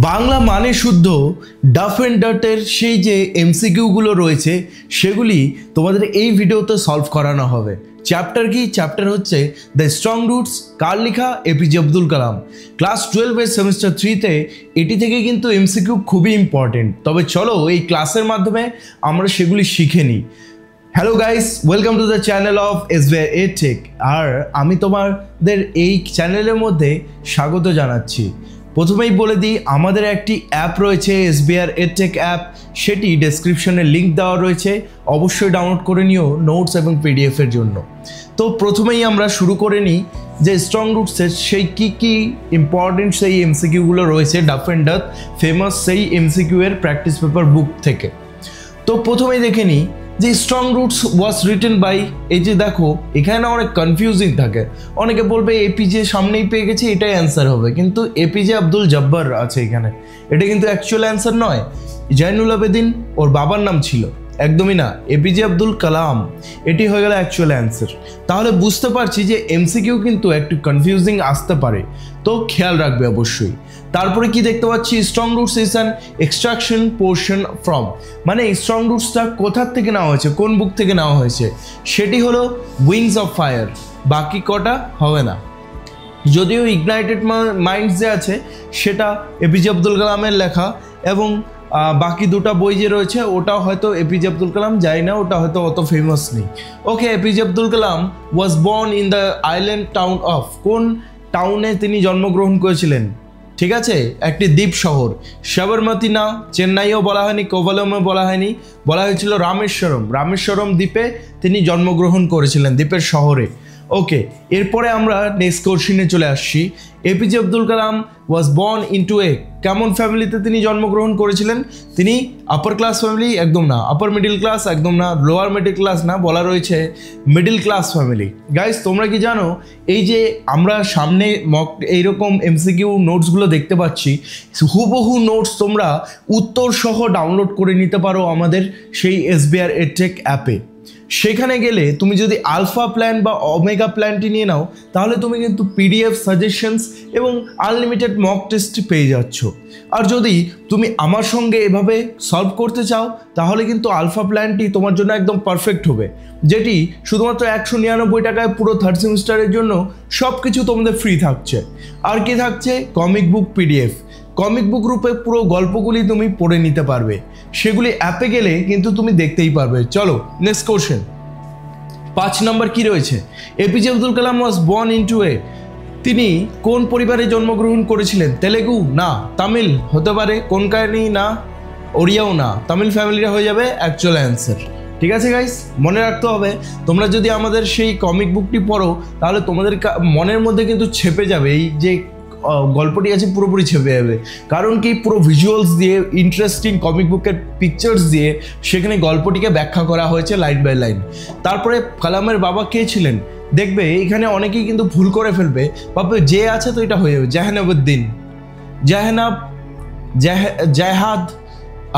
বাংলা মানে শুদ্ধ Duff and ডার্টের সেই যে এমসিকিউগুলো রয়েছে সেগুলি তোমাদের এই ভিডিওতে সলভ করানো হবে। চ্যাপ্টার কি? চ্যাপ্টার হচ্ছে দ্য স্ট্রং রুটস। কার লেখা? এপিজে আব্দুল কালাম। ক্লাস 12-এর সেমিস্টার 3-তে এটি থেকে কিন্তু এমসিকিউ খুবই ইম্পর্টেন্ট। তবে চলো এই ক্লাসের মাধ্যমে আমরা সেগুলি শিখে নিই। Hello guys, welcome to the channel of SBI EdTech। আর আমি তোমাদের এই চ্যানেলের মধ্যে স্বাগত জানাচ্ছি। প্রথমেই বলে দিই, আমাদের একটি অ্যাপ রয়েছে SBI EdTech অ্যাপ, সেটি ডেসক্রিপশনে লিঙ্ক দেওয়া রয়েছে, অবশ্যই ডাউনলোড করে নিও নোটস এবং পিডিএফের জন্য। তো প্রথমেই আমরা শুরু করে নিই যে স্ট্রং রুটসের সেই কী ইম্পর্টেন্ট সেই এমসিকিউগুলো রয়েছে ডাফ অ্যান্ড ডার্ট ফেমাস সেই এমসিকিউ এর প্র্যাকটিস পেপার বুক থেকে। তো প্রথমেই দেখে নিই যে strong roots was written by, এই যে দেখো এখানে অনেক কনফিউজিং থাকে, অনেকে বলবে এপিজে সামনেই পেয়ে গেছি এটাই অ্যান্সার হবে, কিন্তু এপিজে আব্দুল জব্বার আছে এখানে, এটা কিন্তু অ্যাকচুয়াল অ্যান্সার নয়। জয়নুল আবেদিন ওর বাবার নাম ছিল, একদমই না, এপিজে আব্দুল কালাম, এটি হয়ে গেল অ্যাকচুয়াল অ্যান্সার। তাহলে বুঝতে পারছি যে এমসিকিউ কিন্তু একটু কনফিউজিং আসতে পারে, তো খেয়াল রাখবে অবশ্যই। তারপরে কি দেখতে পাচ্ছি, strong roots is an extraction portion from, মানে স্ট্রং রুটসটা কোথার থেকে নেওয়া হয়েছে, কোন বুক থেকে নেওয়া হয়েছে, সেটি হলো উইংস অফ ফায়ার। বাকি কটা হবে না, যদিও ইগনাইটেড মাইন্ডস যে আছে সেটা এপিজে আব্দুল কালামের লেখা, এবং বাকি দুটো বই যে রয়েছে ওটাও হয়তো এপিজে আব্দুল কালাম, যাই না ওটা হয়তো অত ফেমাস নেই। Okay, APJ Abdul Kalam was born in the island town of, কোন টাউনে তিনি জন্মগ্রহণ করেছিলেন? ঠিক আছে, একটি দ্বীপ শহর। সাবরমতী না, চেন্নাইও বলা হয়নি, কোভালমও বলা হয়নি, বলা হয়েছিল রামেশ্বরম। রামেশ্বরম দ্বীপে তিনি জন্মগ্রহণ করেছিলেন, দ্বীপের শহরে। ওকে, এরপরে আমরা নেক্সট কোশ্চেনে চলে আসছি। APJ Abdul Kalam was born into a, কেমন ফ্যামিলিতে তিনি জন্মগ্রহণ করেছিলেন? তিনি আপার ক্লাস ফ্যামিলি? একদম না। আপার মিডিল ক্লাস? একদম না। লোয়ার মিডিল ক্লাস না, বলা রয়েছে মিডিল ক্লাস ফ্যামিলি। গাইস, তোমরা কি জানো এই যে আমরা সামনে মক এইরকম এমসিকিউ নোটসগুলো দেখতে পাচ্ছি, হুবহু নোটস তোমরা উত্তর সহ ডাউনলোড করে নিতে পারো আমাদের সেই SBI EdTech অ্যাপে। সেখানে গেলে তুমি যদি আলফা প্ল্যান বা ওমেগা প্ল্যানটি নিয়ে নাও, তাহলে তুমি কিন্তু পিডিএফ সাজেশনস এবং আনলিমিটেড মক টেস্ট পেয়ে যাচ্ছ। আর যদি তুমি আমার সঙ্গে এভাবে সলভ করতে চাও, তাহলে কিন্তু আলফা প্ল্যানটি তোমার জন্য একদম পারফেক্ট হবে, যেটি শুধুমাত্র 199 টাকায় পুরো থার্ড সেমিস্টারের জন্য সব কিছু তোমাদের ফ্রি থাকছে। আর কি থাকছে? Comic book PDF, comic book রূপে পুরো গল্পগুলি তুমি পড়ে নিতে পারবে, সেগুলি অ্যাপে গেলে কিন্তু তুমি দেখতেই পারবে। চলো নেক্সট কোশ্চেন, 5 নম্বর কি রয়েছে? APJ Abdul Kalam was born into a, তিনি কোন পরিবারে জন্মগ্রহণ করেছিলেন? তেলেগু না, তামিল হতে পারে, কোনকানি না, ওড়িয়াও না, তামিল ফ্যামিলিটা হয়ে যাবে অ্যাকচুয়াল অ্যান্সার। ঠিক আছে গাইস, মনে রাখতে হবে, তোমরা যদি আমাদের সেই কমিক বুকটি পড়ো তাহলে তোমাদের মনের মধ্যে কিন্তু ছেপে যাবে, এই যে গল্পটি আছে পুরোপুরি ছেপে যাবে। কারণ কি, পুরো ভিজুয়ালস দিয়ে, ইন্টারেস্টিং কমিক বুকের পিকচার্স দিয়ে সেখানে গল্পটিকে ব্যাখ্যা করা হয়েছে লাইন বাই লাইন। তারপরে কালামের বাবা কে ছিলেন? দেখবে এইখানে অনেকেই কিন্তু ভুল করে ফেলবে, ভাববে যে আছে তো এটা হয়ে যাবে জাহানাবুদ্দিন, জাহাদ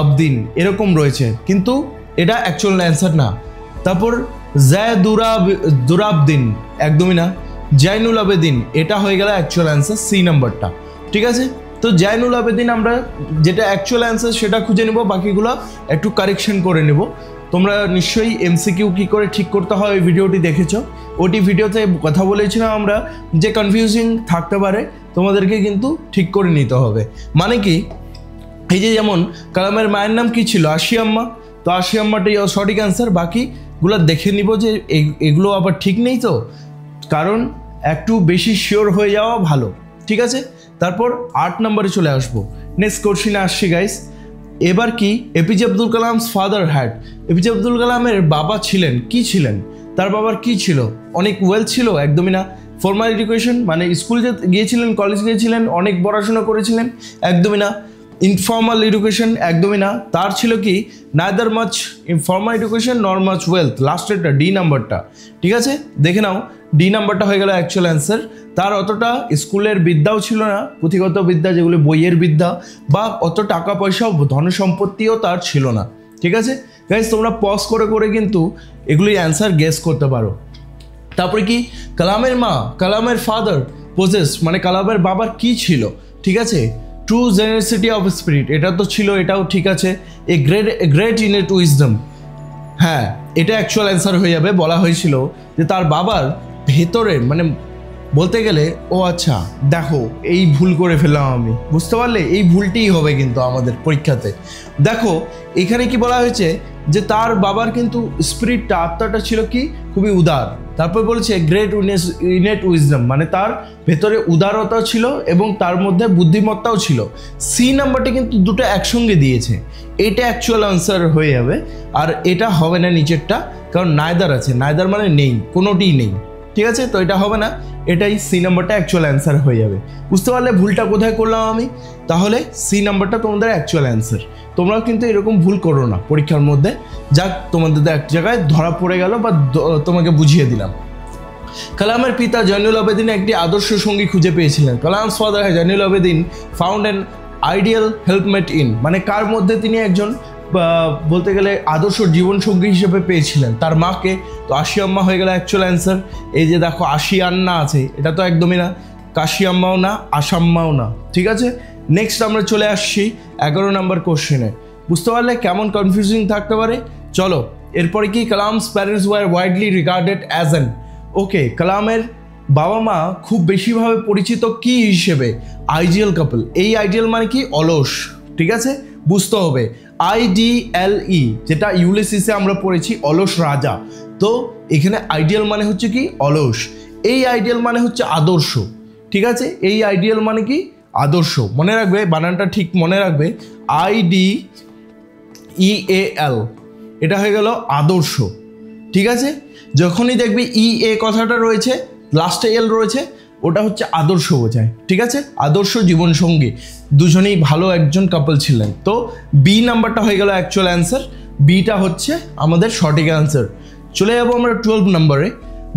আবদিন এরকম রয়েছে, কিন্তু এটা অ্যাকচুয়াল অ্যান্সার না। তারপর দুরাবদিন, একদমই না। জয়নুল আবেদিন, এটা হয়ে গেল অ্যাকচুয়াল অ্যান্সার, সি নাম্বারটা। ঠিক আছে, তো জয়নুল আবেদিন আমরা যেটা অ্যাকচুয়াল অ্যান্সার সেটা খুঁজে নেব, বাকিগুলো একটু কারেকশন করে নেব। তোমরা নিশ্চয়ই এমসিকিউ কী করে ঠিক করতে হয় ওই ভিডিওটি দেখেছো, ওটি ভিডিওতে কথা বলেছিলাম আমরা যে কনফিউজিং থাকতে পারে, তোমাদেরকে কিন্তু ঠিক করে নিতে হবে। মানে কি, এই যে যেমন কালামের মায়ের নাম কি ছিল? আশিয়াম্মা, তো আশিয়াম্মাটাই সঠিক অ্যান্সার। বাকিগুলো দেখে নিব যে এগুলো আবার ঠিক নেই, তো কারণ একটু বেশি শিওর হয়ে যাওয়া ভালো। ঠিক আছে, তারপর 8 নম্বরে চলে আসবো। নেক্সট কোশ্চেনে আসছি গাইস। এবার কি, APJ Abdul Kalam's father had, APJ Abdul কালামের বাবা ছিলেন, কি ছিলেন? তার বাবার কি ছিল? অনেক ওয়েলথ ছিল? একদমই না। ফর্মাল এডুকেশন, মানে স্কুল গিয়েছিলেন, কলেজ গিয়েছিলেন, অনেক পড়াশোনা করেছিলেন? একদমই না। Informal education? একদমই না। তার ছিল কি, নাইদার মাচ ফর্মাল এডুকেশন নর মাচ ওয়েলথ, লাস্টেরটা ডি নাম্বারটা। ঠিক আছে, দেখে নাও, ডি নাম্বারটা হয়ে গেল অ্যাকচুয়াল অ্যান্সার। তার অতটা স্কুলের বিদ্যাও ছিল না, পুঁথিগত বিদ্যা যেগুলো বইয়ের বিদ্যা, বা অত টাকা পয়সাও ধন সম্পত্তিও তার ছিল না। ঠিক আছে গাইস, তোমরা পজ করে করে কিন্তু এগুলির অ্যান্সার গেস করতে পারো। তারপরে কি, কালামের মা, কালামের ফাদার পজেস, মানে কালামের বাবার কি ছিল? ঠিক আছে, ট্রু জেনারেসিটি অফ স্পিরিট, এটা তো ছিল, এটাও ঠিক আছে। এ গ্রেট ইনেট উইজডম, হ্যাঁ এটা অ্যাকচুয়াল অ্যান্সার হয়ে যাবে। বলা হয়েছিল যে তার বাবার ভেতরে, মানে বলতে গেলে, ও আচ্ছা দেখো এই ভুল করে ফেললাম আমি, বুঝতে পারলে এই ভুলটিই হবে কিন্তু আমাদের পরীক্ষাতে। দেখো এখানে কি বলা হয়েছে যে তার বাবার কিন্তু স্পিরিটটা, আত্মাটা ছিল কি খুবই উদার। তারপর বলেছে গ্রেট ইনেট উইজডম, মানে তার ভেতরে উদারতা ছিল এবং তার মধ্যে বুদ্ধিমত্তাও ছিল। সি নাম্বারটা কিন্তু দুটো একসঙ্গে দিয়েছে, এটা অ্যাকচুয়াল আনসার হয়ে যাবে। আর এটা হবে না নিচেরটা, কারণ নাইদার আছে, নাইদার মানে নেই, কোনোটিই নেই, ঠিক আছে, তো এটা হবে না, এটাই সি নাম্বারটা অ্যাকচুয়াল অ্যান্সার হয়ে যাবে। বুঝতে পারলে ভুলটা কোথায় করলাম আমি? তাহলে সি নাম্বারটা তোমাদের অ্যাকচুয়াল অ্যান্সার। তোমরাও কিন্তু এরকম ভুল করো না পরীক্ষার মধ্যে, যাক তোমাদের এক জায়গায় ধরা পড়ে গেল বা তোমাকে বুঝিয়ে দিলাম। কালামের পিতা জয়নুল আবেদিন একটি আদর্শ সঙ্গী খুঁজে পেয়েছিলেন। Kalam's father Jainul Abedin found an ideal helpmate in, মানে কার মধ্যে তিনি একজন বলতে গেলে আদর্শ জীবনসঙ্গী হিসেবে পেয়েছিলেন? তার মাকে। তো আশিয়াম্মা হয়ে গেল অ্যাকচুয়াল অ্যান্সার। এই যে দেখো আশিয়ান্না আছে, এটা তো একদমই না, কাশিয়াম্মাও না, আসাম্মাও না, ঠিক আছে। নেক্সট আমরা চলে আসছি 11 নম্বর কোশ্চেনে। বুঝতে পারলে কেমন কনফিউজিং থাকতে পারে? চলো এরপরে কি, Kalam's parents were widely regarded as an, okay কালামের বাবা মা খুব বেশিভাবে পরিচিত কি হিসেবে? Ideal couple. এই আইডিয়াল মানে কি? অলস, ঠিক আছে, বুঝতে হবে। IDLE, যেটা ইউলিসিসে আমরা পড়েছি অলস রাজা, তো এখানে আইডিয়াল মানে হচ্ছে কি? অলস। এই আইডিয়াল মানে হচ্ছে আদর্শ, ঠিক আছে, এই আইডিয়াল মানে কি? আদর্শ। মনে রাখবে, বানানটা ঠিক মনে রাখবে, IDEAL, এটা হয়ে গেল আদর্শ, ঠিক আছে। যখনই দেখবি EA কথাটা রয়েছে, লাস্টে এল রয়েছে, ওটা হচ্ছে আদর্শ বোঝায়, ঠিক আছে, আদর্শ জীবনসঙ্গী, দুজনেই ভালো একজন কাপল ছিলেন। তো বি নাম্বারটা হয়ে গেল অ্যাকচুয়াল অ্যান্সার, বিটা হচ্ছে আমাদের সঠিক অ্যান্সার। চলে যাবো আমরা 12 নম্বরে।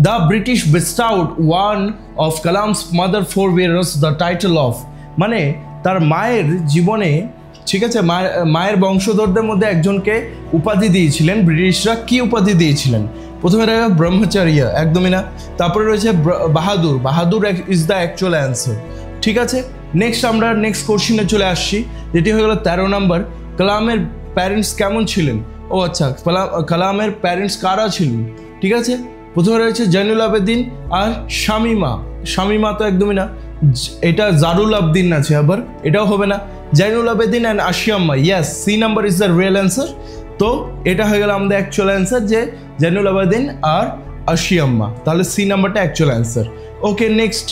The British bestowed one of Kalam's mother forebears the title of, মানে তার মায়ের জীবনে, ঠিক আছে, মায়ের বংশধরদের মধ্যে একজনকে উপাধি দিয়েছিলেন ব্রিটিশরা। কি উপাধি দিয়েছিলেন? প্রথমে রয়েছে ব্রহ্মচার্য, একদমই না। তারপরে রয়েছে বাহাদুর, বাহাদুর ইজ দ্য অ্যাকচুয়াল অ্যান্সার, ঠিক আছে। নেক্সট আমরা নেক্সট কোশ্চেনে চলে আসছি, যেটি হয়ে গেল 13 নম্বর। কালামের প্যারেন্টস কেমন ছিলেন? ও আচ্ছা, কালামের প্যারেন্টস কারা ছিলেন? ঠিক আছে, প্রথমে রয়েছে জয়নুল আবেদিন আর শামিমা। শামিমা তো একদমই না, এটা জারুল আবদিন আছে, আবার এটাও হবে না। জয়নুল আবেদিন অ্যান্ড আশিয়াম্মা, yes, C number is the real answer. তো এটা হয়ে গেল আমাদের অ্যাকচুয়াল অ্যান্সার, যে জয়নুল আবেদিন আর আশিয়াম্মা, তাহলে সি নাম্বারটা actual answer. Okay next,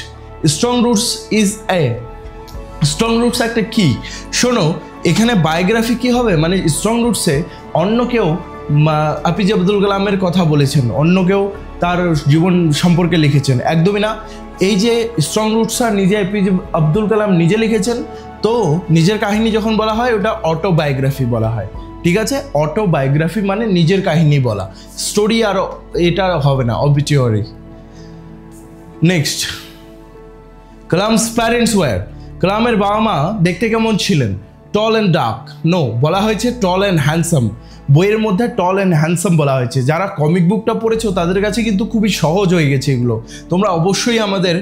strong roots is a, strong roots একটা কি? শোনো এখানে বায়োগ্রাফি কি হবে, মানে স্ট্রং রুটসে অন্য কেউ APJ আব্দুল কালামের কথা বলেছেন, অন্য কেউ তার জীবন সম্পর্কে লিখেছেন, একদমই না। এই যে স্ট্রং রুটসটা নিজে APJ আব্দুল কালাম নিজে লিখেছেন, তো নিজের কাহিনী যখন বলা হয় ওটা অটোবায়োগ্রাফি বলা হয়, ঠিক আছে। অটোবায়োগ্রাফি মানে নিজের কাহিনী বলা, স্টোরি আর এটা হবে না, obituary. Next, Kalam's parents war, কালামের বাবা মা দেখতে কেমন ছিলেন? টল অ্যান্ড ডার্ক, নো, বলা হয়েছে টল অ্যান্ড হ্যান্ডসাম। বইয়ের মধ্যে টল অ্যান্ড হ্যান্ডসাম বলা হয়েছে। যারা কমিক বুকটা পড়েছো তাদের কাছে কিন্তু খুবই সহজ হয়ে গেছে এগুলো। তোমরা অবশ্যই আমাদের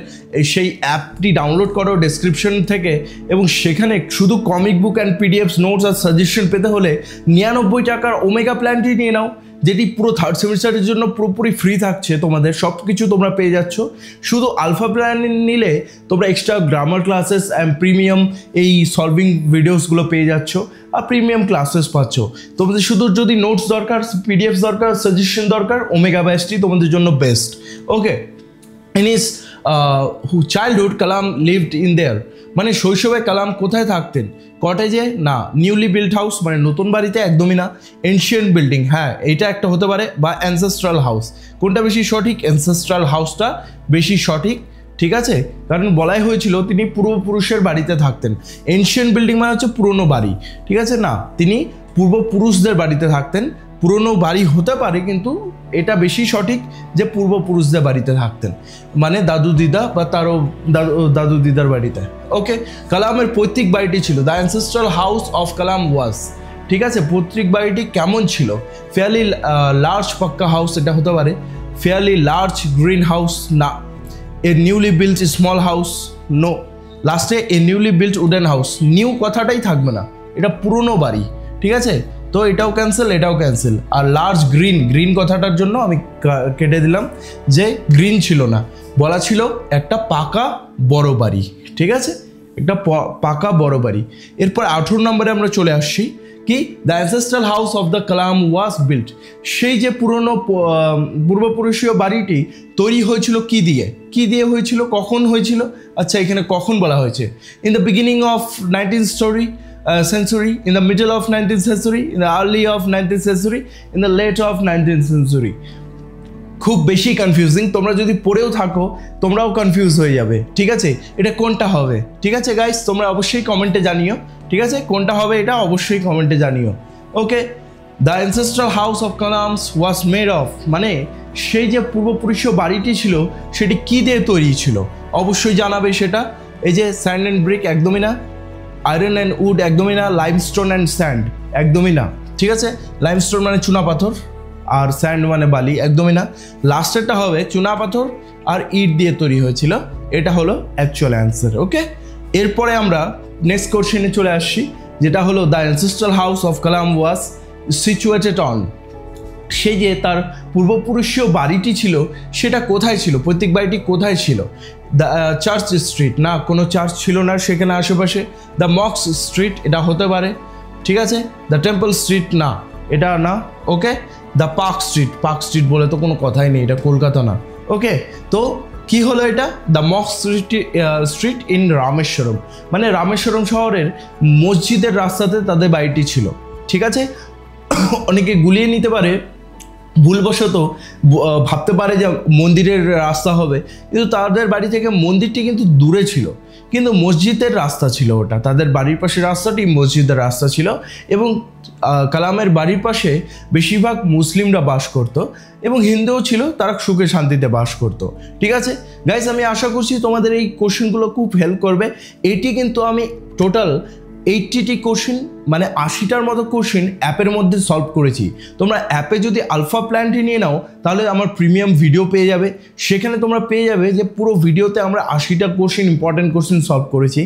সেই অ্যাপটি ডাউনলোড করো ডেসক্রিপশন থেকে, এবং সেখানে শুধু comic book and PDFs, notes আর সাজেশন পেতে হলে 99 টাকার ওমেগা প্ল্যানটি নিয়ে নাও, যেটি পুরো 3rd সেমিস্টারের জন্য পুরোপুরি ফ্রি থাকছে। তোমাদের সব কিছু তোমরা পেয়ে যাচ্ছ। শুধু আলফা প্ল্যান নিলে তোমরা extra grammar classes and premium এই সলভিং ভিডিওসগুলো পেয়ে যাচ্ছ, আর প্রিমিয়াম ক্লাসেস পাচ্ছ। তোমাদের শুধু যদি নোটস দরকার, PDFs দরকার, সাজেশন দরকার, ওমেগা ব্যাচটি তোমাদের জন্য best. Okay, in his childhood Kalam lived in their, মানে শৈশবে কালাম কোথায় থাকতেন? কটেজে না, নিউলি বিল্ড হাউস মানে নতুন বাড়িতে, একদমই না। এনশিয়েন্ট বিল্ডিং, হ্যাঁ এইটা একটা হতে পারে, বা অ্যানসেস্ট্রাল হাউস। কোনটা বেশি সঠিক? অ্যানসেস্ট্রাল হাউসটা বেশি সঠিক, ঠিক আছে, কারণ বলাই হয়েছিল তিনি পূর্বপুরুষের বাড়িতে থাকতেন। এনশিয়েন্ট বিল্ডিং মানে হচ্ছে পুরনো বাড়ি, ঠিক আছে, না, তিনি পূর্বপুরুষদের বাড়িতে থাকতেন। পুরনো বাড়ি হতে পারে, কিন্তু এটা বেশি সঠিক যে পূর্বপুরুষদের বাড়িতে থাকতেন, মানে দাদু দিদা বা তারও দাদু দিদার বাড়িতে। ওকে, কালামের পৈতৃক বাড়িটি ছিল, দ্য অ্যানসেস্ট্রাল হাউস অফ কালাম ওয়াজ, ঠিক আছে। পৈতৃক বাড়িটি কেমন ছিল? ফেয়ারলি লার্জ পাক্কা হাউস, এটা হতে পারে। ফেয়ারলি লার্জ গ্রিন হাউস, না। A newly built small house, no. লাস্টে a newly built wooden house, new কথাটাই থাকবে না, এটা পুরনো বাড়ি, ঠিক আছে? তো এটাও ক্যান্সেল, এটাও ক্যান্সেল। আর লার্জ গ্রিন কথাটার জন্য আমি কেটে দিলাম যে গ্রিন ছিল না, বলা ছিল একটা পাকা বড় বাড়ি, ঠিক আছে? একটা পাকা বড় বাড়ি। এরপর 18 নম্বরে আমরা চলে আসছি কি the ancestral house of the Kalam was built, সেই যে পুরনো পূর্বপুরুষীয় বাড়িটি তৈরি হয়েছিল কি দিয়ে হয়েছিল, কখন হয়েছিল? আচ্ছা, এখানে কখন বলা হয়েছে? In the beginning of 19th century, in the middle of 19th century, in the early of 19th century, in the late of 19th century। খুব বেশি কনফিউজিং, তোমরা যদি পড়েও থাকো তোমরাও কনফিউজ হয়ে যাবে, ঠিক আছে? এটা কোনটা হবে, ঠিক আছে গাইস? তোমরা অবশ্যই কমেন্টে জানিও, ঠিক আছে? কোনটা হবে এটা অবশ্যই কমেন্টে জানিও। Okay, the ancestral house of Kalam's was made of, মানে সেই যে পূর্বপুরুষীয় বাড়িটি ছিল সেটি কি দিয়ে তৈরি ছিল, অবশ্যই জানাবে সেটা। এই যে স্যান্ড অ্যান্ড ব্রিক, একদমই না। আয়রন অ্যান্ড উড, একদমই না। লাইমস্টোন অ্যান্ড স্যান্ড, একদমই না, ঠিক আছে? লাইমস্টোন মানে চুনা পাথর আর স্যান্ড মানে বালি, একদমই না। লাস্টেরটা হবে চুনা পাথর আর ইট দিয়ে তৈরি হয়েছিল, এটা হলো অ্যাকচুয়াল অ্যান্সার। ওকে, এরপরে আমরা নেক্সট কোশ্চেনে চলে আসছি, যেটা হলো the ancestral house of Kalam was situated on, সেই যে তার পূর্বপুরুষীয় বাড়িটি ছিল সেটা কোথায় ছিল, প্রত্যেক বাড়িটি কোথায় ছিল? দ্য চার্চ স্ট্রিট, না, কোনো চার্চ ছিল না সেখানে আশেপাশে। দ্য মক্স স্ট্রিট, এটা হতে পারে, ঠিক আছে? দ্য টেম্পল স্ট্রিট, না, এটা না। ওকে, দ্য পার্ক স্ট্রিট বলে তো কোনো কথাই নেই, এটা কলকাতা না। ওকে, তো কি হলো এটা? The Mox street in Rameswaram, মানে রামেশ্বরম শহরের মসজিদের রাস্তাতে তাদের বাড়িটি ছিল, ঠিক আছে? অনেকে গুলিয়ে নিতে পারে, ভুলবশত ভাবতে পারে যে মন্দিরের রাস্তা হবে, কিন্তু তাদের বাড়ি থেকে মন্দিরটি কিন্তু দূরে ছিল, কিন্তু মসজিদের রাস্তা ছিল ওটা, তাদের বাড়ির পাশে রাস্তাটি মসজিদের রাস্তা ছিল। এবং কালামের বাড়ির পাশে বেশিরভাগ মুসলিমরা বাস করত এবং হিন্দুও ছিল, তারা সুখে শান্তিতে বাস করত, ঠিক আছে গাইস? আমি আশা করছি তোমাদের এই কোশ্চেনগুলো খুব হেল্প করবে। এটি কিন্তু আমি টোটাল 80টি কোশ্চেন, মানে 80টার মতো কোশ্চেন অ্যাপের মধ্যে সলভ করেছি। তোমরা অ্যাপে যদি আলফা প্ল্যানটি নিয়ে নাও তাহলে আমার প্রিমিয়াম ভিডিও পেয়ে যাবে, সেখানে তোমরা পেয়ে যাবে যে পুরো ভিডিওতে আমরা 80টা কোশ্চেন, ইম্পর্টেন্ট কোশ্চেন সলভ করেছি।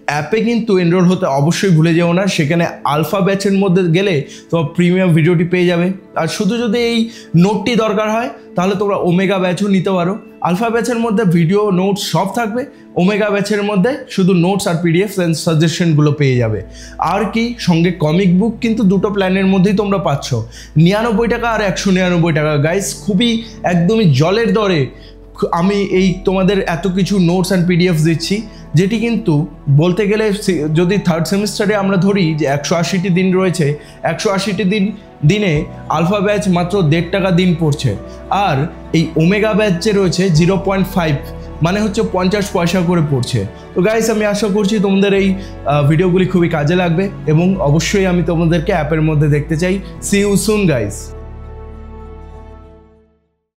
অ্যাপে কিন্তু এনরোল হতে অবশ্যই ভুলে যেও না, সেখানে আলফা ব্যাচের মধ্যে গেলে তোমার প্রিমিয়াম ভিডিওটি পেয়ে যাবে। আর শুধু যদি এই নোটটি দরকার হয় তাহলে তোমরা ওমেগা ব্যাচও নিতে পারো। আলফা ব্যাচের মধ্যে ভিডিও, নোটস সব থাকবে, ওমেগা ব্যাচের মধ্যে শুধু নোটস আর পিডিএফ অ্যান্ড সাজেশনগুলো পেয়ে যাবে। আর কি, সঙ্গে কমিক বুক কিন্তু দুটো প্ল্যানের মধ্যেই তোমরা পাচ্ছ, 99 টাকা আর 199 টাকা। গাইস, খুবই একদমই জলের দরে আমি এই তোমাদের এত কিছু নোটস অ্যান্ড পিডিএফ দিচ্ছি, যেটি কিন্তু বলতে গেলে যদি থার্ড সেমিস্টারে আমরা ধরি যে 180টি দিন রয়েছে, 180টি দিনে আলফা ব্যাচ মাত্র 1.5 টাকা দিন পড়ছে, আর এই ওমেগা ব্যাচ যে রয়েছে 0.5, মানে হচ্ছে 50 পয়সা করে পড়ছে। তো গাইস, আমি আশা করছি তোমাদের এই ভিডিওগুলি খুবই কাজে লাগবে এবং অবশ্যই আমি তোমাদেরকে অ্যাপের মধ্যে দেখতে চাই। See you soon guys.